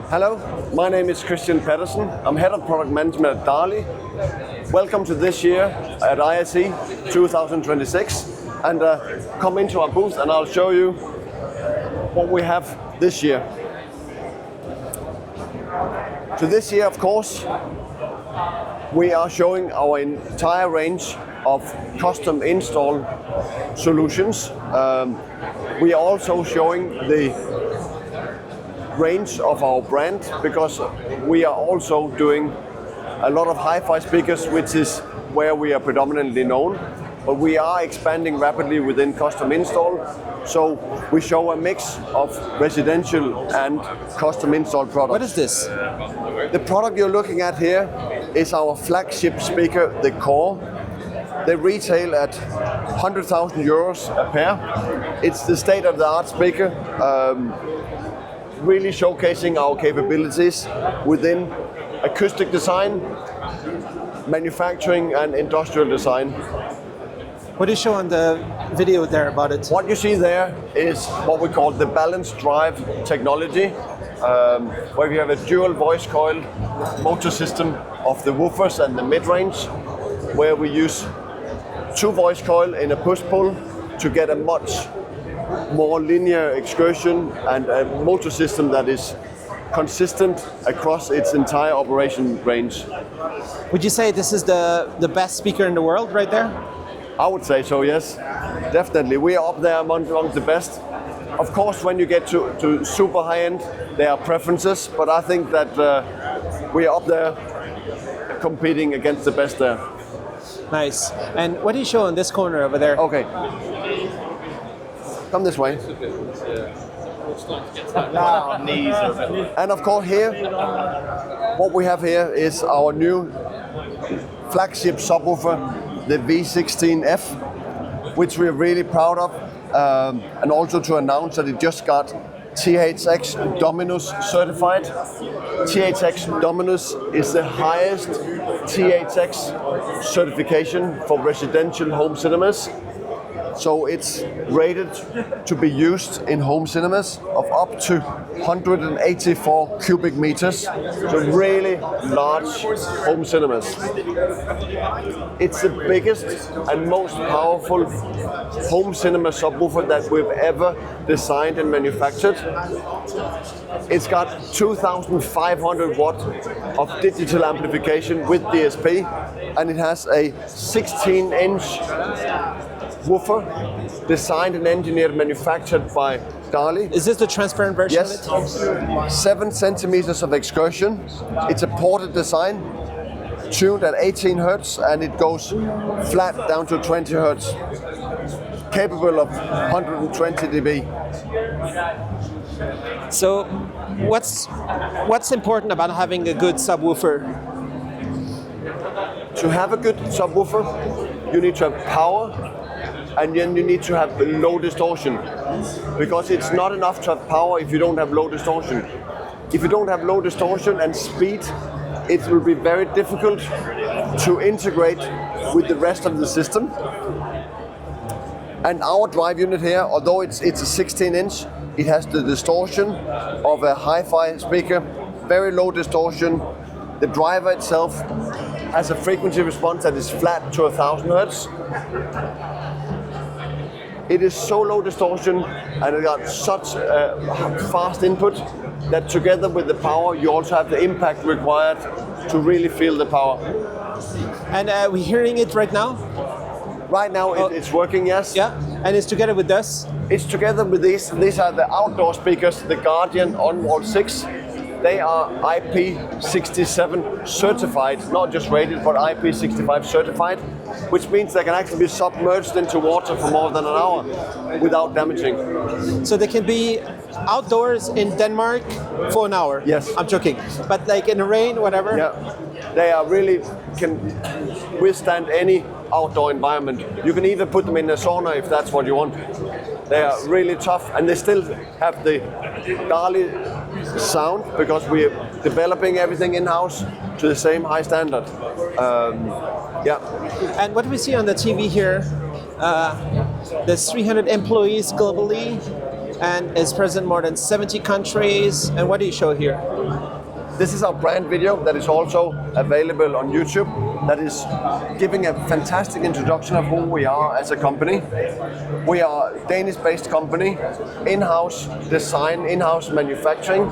Hello, my name is Christian Pedersen. I'm Head of Product Management at Dali. Welcome to this year at ISE 2026 and come into our booth and I'll show you what we have this year. So this year, of course, we are showing our entire range of custom install solutions. We are also showing the range of our brand because we are also doing a lot of hi-fi speakers, which is where we are predominantly known, but we are expanding rapidly within custom install. So we show a mix of residential and custom install products. What is this? The product you're looking at here is our flagship speaker, the Core. They retail at 100,000 euros a pair. It's the state-of-the-art speaker, really showcasing our capabilities within acoustic design, manufacturing and industrial design. What do you show on the video there about it? What you see there is what we call the balanced drive technology, where we have a dual voice coil motor system of the woofers and the mid-range, where we use two voice coil in a push-pull to get a much more linear excursion and a motor system that is consistent across its entire operation range. Would you say this is the best speaker in the world right there? I would say so, yes, definitely. We are up there among the best. Of course, when you get to super high-end, there are preferences, but I think that we are up there competing against the best there. Nice. And what do you show on this corner over there? Okay. Come this way. And of course here, what we have here is our new flagship subwoofer, the V-16F, which we're really proud of, and also to announce that it just got THX Dominus certified. THX Dominus is the highest THX certification for residential home cinemas. So it's rated to be used in home cinemas of up to 184 cubic meters, so really large home cinemas. It's the biggest and most powerful home cinema subwoofer that we've ever designed and manufactured. It's got 2,500 watt of digital amplification with DSP, and it has a 16-inch woofer, designed and engineered, manufactured by Dali. Is this the transparent version yes. of it? 7 centimeters of excursion. It's a ported design, tuned at 18 hertz, and it goes flat down to 20 hertz. Capable of 120 dB. So, what's important about having a good subwoofer? To have a good subwoofer, you need to have power, and then you need to have low distortion, because it's not enough to have power if you don't have low distortion. If you don't have low distortion and speed, it will be very difficult to integrate with the rest of the system. And our drive unit here, although it's a 16-inch, it has the distortion of a hi-fi speaker, very low distortion. The driver itself has a frequency response that is flat to 1,000 hertz. It is so low distortion and it got such fast input that together with the power, you also have the impact required to really feel the power. And we're hearing it right now? Right now it's working, yes. Yeah, and it's together with this? It's together with these. These are the outdoor speakers, the Guardian On-Wall 6. They are IP67 certified, not just rated, but IP65 certified, which means they can actually be submerged into water for more than an hour without damaging. So they can be outdoors in Denmark for an hour? Yes. I'm joking. But like in the rain, whatever? Yeah. They are really can withstand any outdoor environment. You can even put them in a sauna if that's what you want. They are really tough, and they still have the Dali sound because we're developing everything in-house to the same high standard. Yeah. And what do we see on the TV here? There's 300 employees globally. and is present in more than 70 countries. And what do you show here? This is our brand video that is also available on YouTube. That is giving a fantastic introduction of who we are as a company. We are a Danish-based company, in-house design, in-house manufacturing.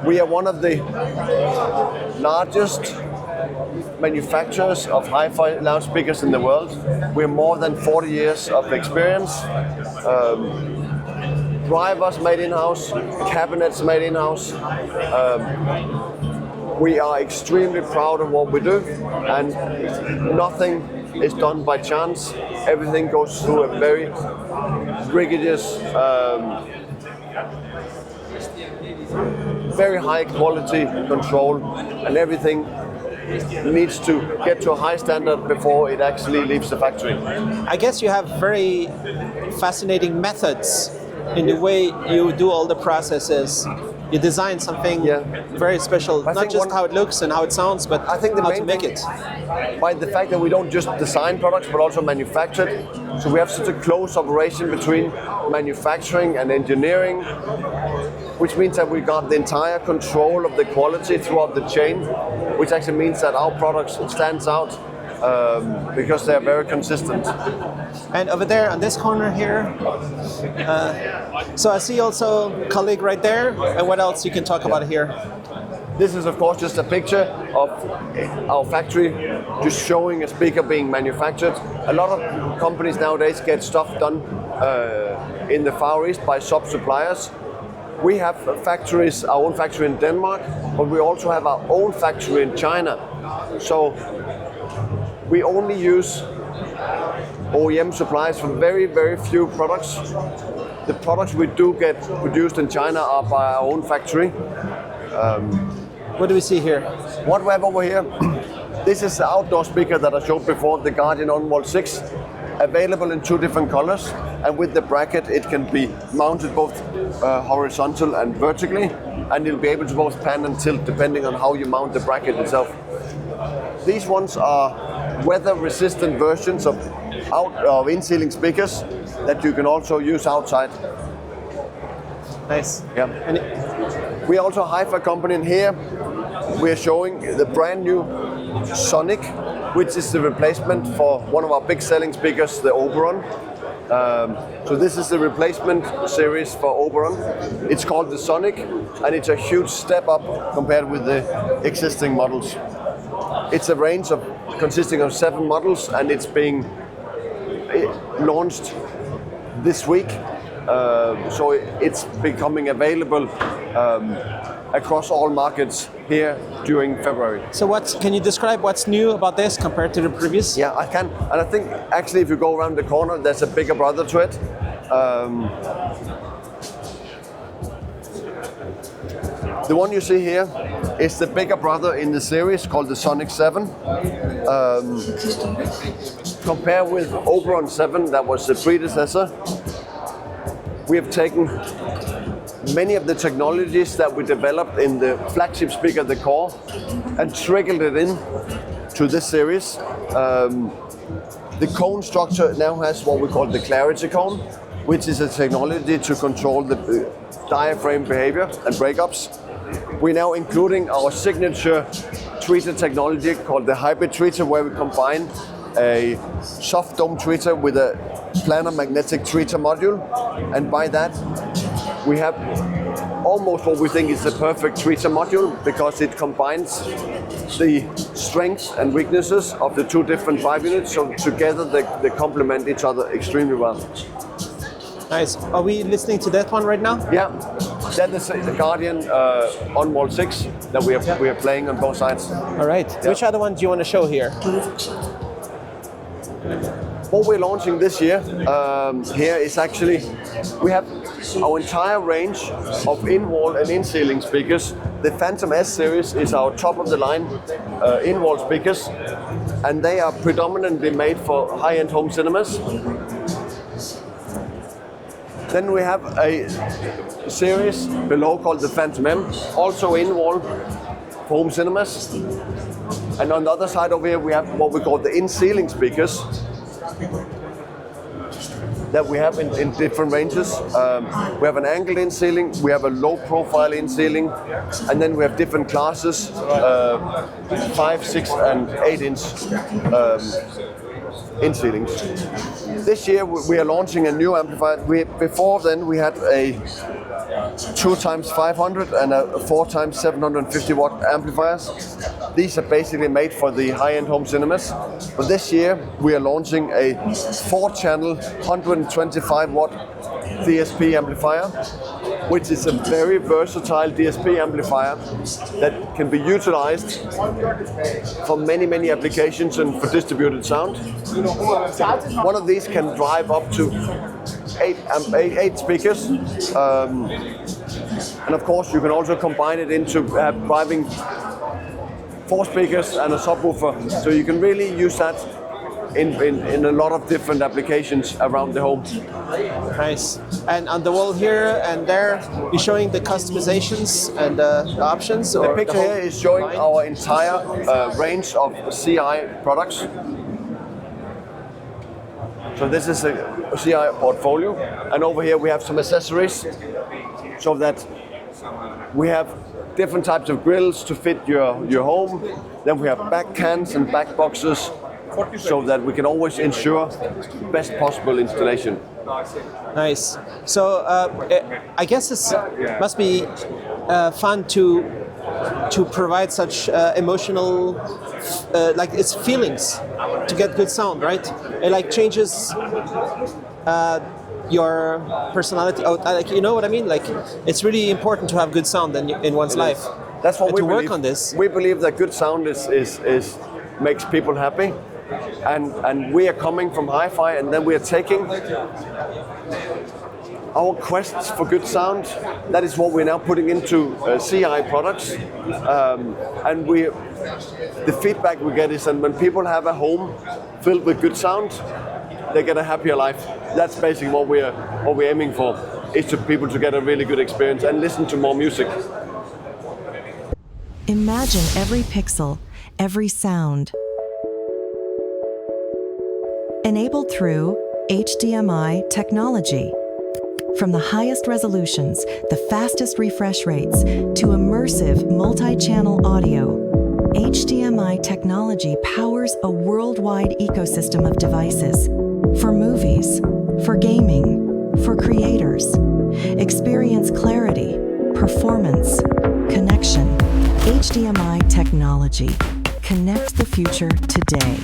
We are one of the largest manufacturers of hi-fi loudspeakers in the world. We're more than 40 years of experience. Drivers made in-house, cabinets made in-house. We are extremely proud of what we do, and nothing is done by chance. Everything goes through a very rigorous, very high quality control, and everything needs to get to a high standard before it actually leaves the factory. I guess you have very fascinating methods in the way you do all the processes. You design something very special, not just how it looks and how it sounds, but I think the how main to make it. By the fact that we don't just design products but also manufacture it. So we have such a close operation between manufacturing and engineering, which means that we got the entire control of the quality throughout the chain, which actually means that our products stands out because they're very consistent. And over there on this corner here, so I see also a colleague right there. And what else you can talk about here? This is of course just a picture of our factory, just showing a speaker being manufactured. A lot of companies nowadays get stuff done in the Far East by sub-suppliers. We have factories, our own factory in Denmark, but we also have our own factory in China. So we only use OEM supplies for very, very few products. The products we do get produced in China are by our own factory. What do we see here? What we have over here, this is the outdoor speaker that I showed before, the Guardian On-Wall 6, available in 2 different colors, and with the bracket it can be mounted both horizontal and vertically, and you'll be able to both pan and tilt depending on how you mount the bracket itself. These ones are weather-resistant versions of in-ceiling speakers that you can also use outside. Nice. Yeah. And we are also a hi-fi company, and here we are showing the brand new Sonik, which is the replacement for one of our big selling speakers, the Oberon. So this is the replacement series for Oberon. It's called the Sonik, and it's a huge step up compared with the existing models. It's a range consisting of 7 models, and it's being launched this week. So it's becoming available across all markets here during February. so can you describe what's new about this compared to the previous? Yeah, I can. And I think actually if you go around the corner, there's a bigger brother to it. The one you see here is the bigger brother in the series called the Sonic 7. Compared with Oberon 7, that was the predecessor, we have taken many of the technologies that we developed in the flagship speaker, the core, and trickled it in to this series. The cone structure now has what we call the clarity cone, which is a technology to control the diaphragm behavior and breakups. We're now including our signature tweeter technology called the hybrid tweeter, where we combine a soft dome tweeter with a planar magnetic tweeter module, and by that we have almost what we think is the perfect tweeter module, because it combines the strengths and weaknesses of the 2 different drive units, so together they complement each other extremely well. Nice. Are we listening to that one right now? Yeah, that is the Guardian On-Wall 6 that we are playing on both sides. All right. Yeah. Which other one do you want to show here? What we're launching this year here is actually, we have our entire range of in-wall and in-ceiling speakers. The Phantom S series is our top-of-the-line in-wall speakers, and they are predominantly made for high-end home cinemas. Then we have a series below called the Phantom M, also in-wall for home cinemas. And on the other side over here we have what we call the in-ceiling speakers. that we have in different ranges. We have an angled in ceiling, we have a low profile in ceiling, and then we have different classes, 5, 6, and 8 inch in ceilings. This year we are launching a new amplifier. Before then we had a 2x500 and a 4x750 watt amplifiers. These are basically made for the high-end home cinemas. But this year we are launching a 4-channel 125 watt DSP amplifier, which is a very versatile DSP amplifier that can be utilized for many applications and for distributed sound. One of these can drive up to 8 speakers, and of course you can also combine it into driving 4 speakers and a subwoofer, so you can really use that in a lot of different applications around the home. Nice. And on the wall here and there, you're showing the customizations and the options? The picture here is showing our entire range of CI products. So this is a CI portfolio, and over here we have some accessories, so that we have different types of grills to fit your home. Then we have back cans and back boxes, so that we can always ensure best possible installation. Nice. So I guess this must be fun to provide such emotional, like it's feelings, to get good sound, right? It like changes your personality. Oh, like, you know what I mean? Like it's really important to have good sound in one's life. That's what we to believe. Work on this. We believe that good sound is makes people happy. And we are coming from hi-fi, and then we are taking our quests for good sound. That is what we're now putting into CI products. And the feedback we get is that when people have a home filled with good sound, they get a happier life. That's basically what we're aiming for, is to people to get a really good experience and listen to more music. Imagine every pixel, every sound, enabled through HDMI technology. From the highest resolutions, the fastest refresh rates, to immersive multi-channel audio, HDMI technology powers a worldwide ecosystem of devices for movies, for gaming, for creators. Experience clarity, performance, connection. HDMI technology. Connect the future today.